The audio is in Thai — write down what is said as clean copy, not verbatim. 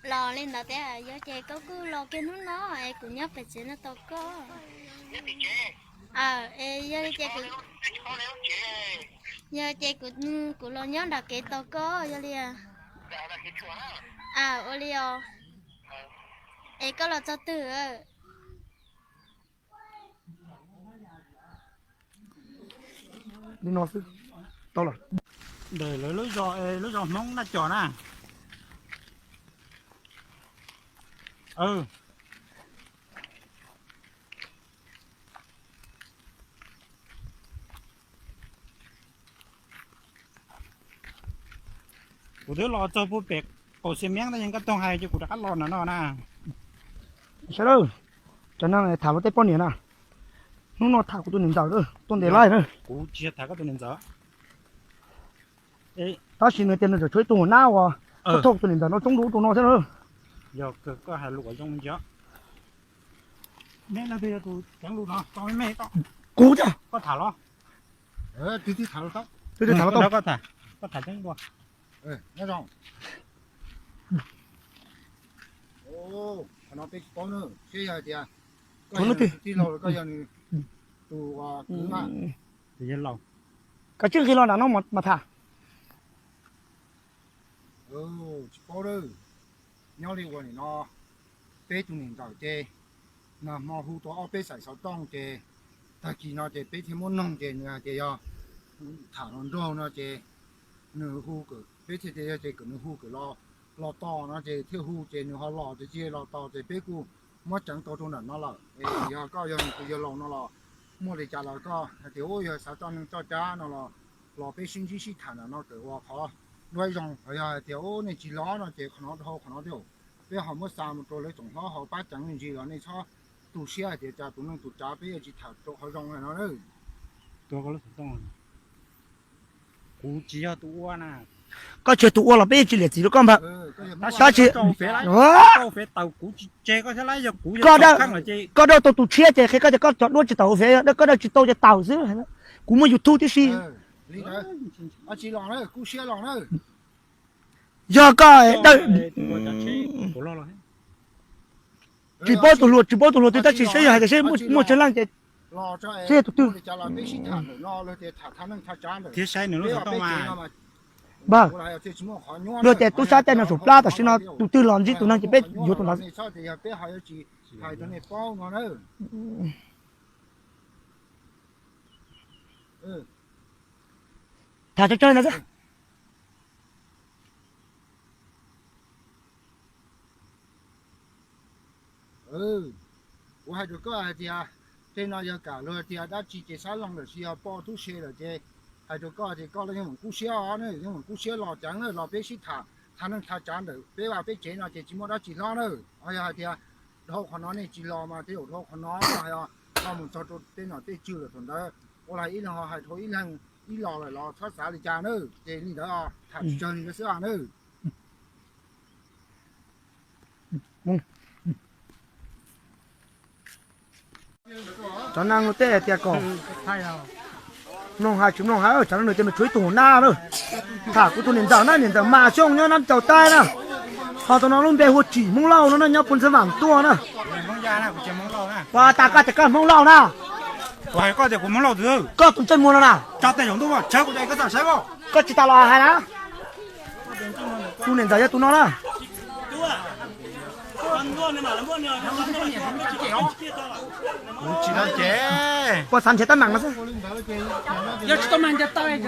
lò lên đó té à giờ chơi có cứ lò cái nó ai cũng nhớ phải chơi nó to có à giờ chơi cứ giờ chơi của lo nhớ đặt cái to có giờ đi à olio ai có lo cho từ đi nó chứ to là để lấy lối rồi mong nó chọn à ừกูเดี๋ยวรอเจอผู้เป็กกูเสียเมียงแต่ยังก็ต้องให้จะกูจะกัดรอน่ะเนาะนะ sao đâu cho nên là thả vào tay con nhỉ nè nó thả của tôi nhìn giàu nữa tôi để lại nữa กูเชียร์ถ่ายก็ตัวนึงจ้ะเอ้ย ta xin người tiền là chơi tủ nào à nó thọc tôi nhìn giàu nó chống đủ tủ nó thế nữa เดี๋ยวก็ให้ลูกยงมันเยอะแม่เราเดี๋ยวกูแข็งลูกเนาะต้องไม่แม่ก็ cú chứ ก็ถ่ายเหรอ ที่ถามครับ tôi thả vào แล้ว tao ก็ถ่ายจังบ่ นี่รองโอ้ขนาดเป็นก้อนเนอะเชี่ยเดียที่เราก็ยังตัวกูน่ะ เดี๋ยวเรา cái trước khi lo là nó mà thả ก้อนเนอะย้อนเรียกว่านี่เนาะเป๊ะจุนหนึ่งต่อเจน่ะมาหูตัวเอาเป๊ะใส่ซอสต้องเจตะกี้เนาะเจเป๊ะที่มันน้องเจเนี่ยเจยอถามน้องเนาะเจเนื้อหูก็เป๊ะที่เจเจก็เนื้อหูก็รอต่อเนาะเจเที่ยวหูเจเนื้อเขารอเจรอต่อเจเป๊ะกูมาจังตัวตรงนั้นเนาะล่ะยาก็ยังกูยังลองเนาะล่ะมั่วเลยจ้าแล้วก็เดี๋ยวอย่าสาวตอนนึงจ้าจ้าเนาะล่ะรอไปชิ้นที่สิฐานเนาะเดี๋ยวว่าเขาด้วยจงเดี๋ยวในจีล้อเนาะเจขนาดเท่าขนาดเดียวไปหาเมื่อสามตัวเลยจงเขาป้าจังจริงๆแล้วในชอบตูเชียเดี๋ยวจ้าตัวนึงตูจ้าไปจีถาตัวเขาจงเนาะเลย ตัวก็รู้สึกต้องกูเชียร์ตัวน่ะ có chơi tủ là bây giờ chỉ được con bạc ถ้า ถ้าเชียร์ เจ้าเฟไรเจ้าเฟเต่ากูเจก็จะไล่จากกูจะข้างเลยเจ có đâu tụi chia chơi khi cóจะก็จอดรถจะเต่าเฟียแล้วก็ได้จะโตจะเต่าซื้อกูมาอยู่ทุ่งที่สี่ นี่นะจีหลองเลยกูเชียหลองเลย giờ có đây ตัวจะเชกูรอเลย chỉ bao tụi lụt thì ta chỉ xây hay là xây mua chân lăng chơi รอจ้า เชี่ยตุ๊กตุ๊ก จะรอไปสิฐานรอเลยเดี๋ยวฐานนึงฐานจ้าเลย ที่ใช้หนึ่งรู้สึกต้องมา ba rồi để tôi sát tay nó sụp la tại sao nó tụi tư lòn gì tụi nó chỉ biết vô tụi nó thả cho chơi nó chứ hai đứa có ai thì tên nó giờ cả rồi thì đã chỉ sát lòng rồi thì bỏ thuốc xe rồi chứ hai đứa có thì có là những cú xe nữa những cú xe lò trắng nữa lò bé xịt thả nó thả trắng được bé vào bé chế nó chỉ mua đó chỉ lo nữa ai thì đâu còn nó này chỉ lo mà thiếu đâu còn nó mà nó muốn cho tên nó tên chưa được còn đó có lại ít là hai thôi ít lò lại lò thoát xả đi cha nữa chế đi đó thả chơi cái sữa nữa cho năng tê tiệt cỏ ใช่เรา nông hai chúng nông hai ở chẳng nơi tên mà chuối tủ na nữa thả của tụi nhìn dạo na nhìn dạo mà trông nhá năm chầu tai nè họ tụi nó luôn bè hột chỉ mông lau nó nhá phun sơ vàng tua nè มองยานะกูเจมองเรานะ và ta cả tất cả mông lau nè กูให้ก็เดี๋ยวกูมองเราดู có tụi chân mua nè จับแต่ยังตัวว่าใช้กูใจก็จับใช่ป่ะ có chỉ tao là hai nè tụi nhìn dạo cho tụi nó nè กูจีนั่นเจ๊ có sẵn chế tao nặng nó chứ 要知道慢点倒一个。